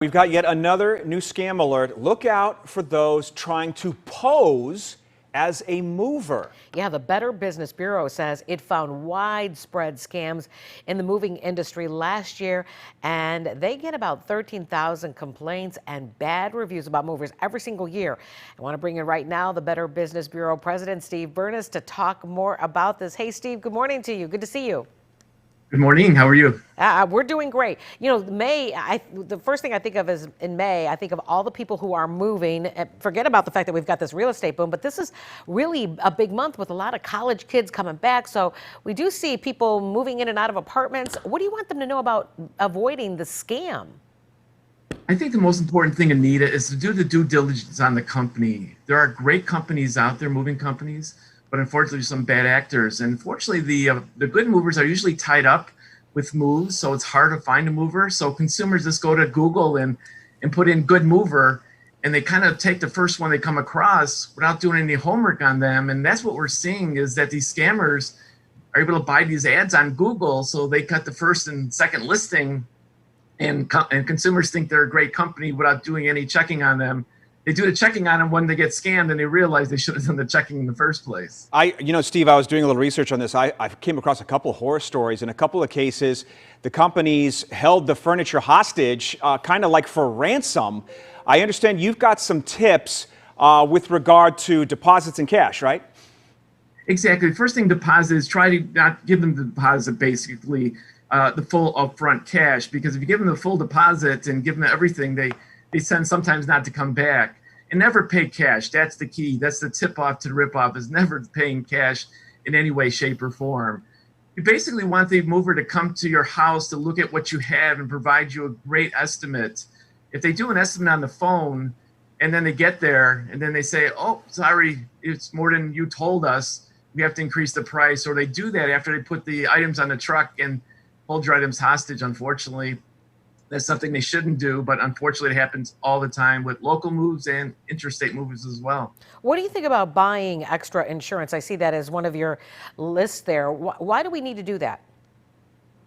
We've got yet another new scam alert. Look out for those trying to pose as a mover. Yeah, the Better Business Bureau says it found widespread scams in the moving industry last year, and they get about 13,000 complaints and bad reviews about movers every single year. I want to bring in right now the Better Business Bureau President, Steve Bernas, to talk more about this. Hey, Steve, good morning to you. Good to see you. Good morning. How are you? We're doing great. You know, the first thing I think of is in May, I think of all the people who are moving. Forget about the fact that we've got this real estate boom, but this is really a big month with a lot of college kids coming back. So we do see people moving in and out of apartments. What do you want them to know about avoiding the scam? I think the most important thing, Anita, is to do the due diligence on the company. There are great companies out there, moving companies, but unfortunately some bad actors. And fortunately, the good movers are usually tied up with moves, so it's hard to find a mover. So consumers just go to Google and put in good mover, and they kind of take the first one they come across without doing any homework on them. And that's what we're seeing, is that these scammers are able to buy these ads on Google, so they cut the first and second listing, and consumers think they're a great company without doing any checking on them. They do the checking on them when they get scammed, and they realize they should have done the checking in the first place. Steve, I was doing a little research on this. I came across a couple horror stories. In a couple of cases, the companies held the furniture hostage, kind of like for ransom. I understand you've got some tips with regard to deposits and cash, right? Exactly. First thing, deposit is try to not give them the deposit, basically, the full upfront cash, because if you give them the full deposit and give them everything, they tend sometimes not to come back. And never pay cash. That's the key. That's the tip off to the rip off, is never paying cash in any way, shape, or form. You basically want the mover to come to your house to look at what you have and provide you a great estimate. If they do an estimate on the phone and then they get there and then they say, oh, sorry, it's more than you told us, we have to increase the price, or they do that after they put the items on the truck and hold your items hostage, unfortunately. That's something they shouldn't do, but unfortunately it happens all the time with local moves and interstate moves as well. What do you think about buying extra insurance? I see that as one of your lists there. Why do we need to do that?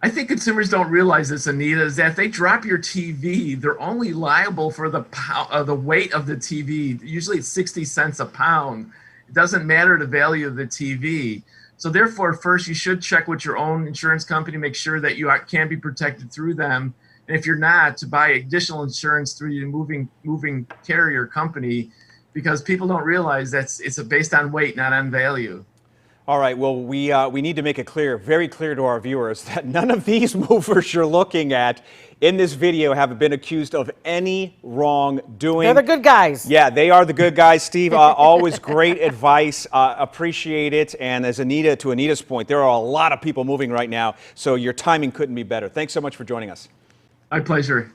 I think consumers don't realize this, Anita, is that if they drop your TV, they're only liable for the weight of the TV. Usually it's 60 cents a pound. It doesn't matter the value of the TV. So therefore, first you should check with your own insurance company, make sure that you can be protected through them. And if you're not, to buy additional insurance through your moving carrier company, because people don't realize that it's based on weight, not on value. All right. Well, we need to make it clear, very clear to our viewers, that none of these movers you're looking at in this video have been accused of any wrongdoing. They're the good guys. Yeah, they are the good guys, Steve. Always great advice. Appreciate it. And as to Anita's point, there are a lot of people moving right now, so your timing couldn't be better. Thanks so much for joining us. My pleasure.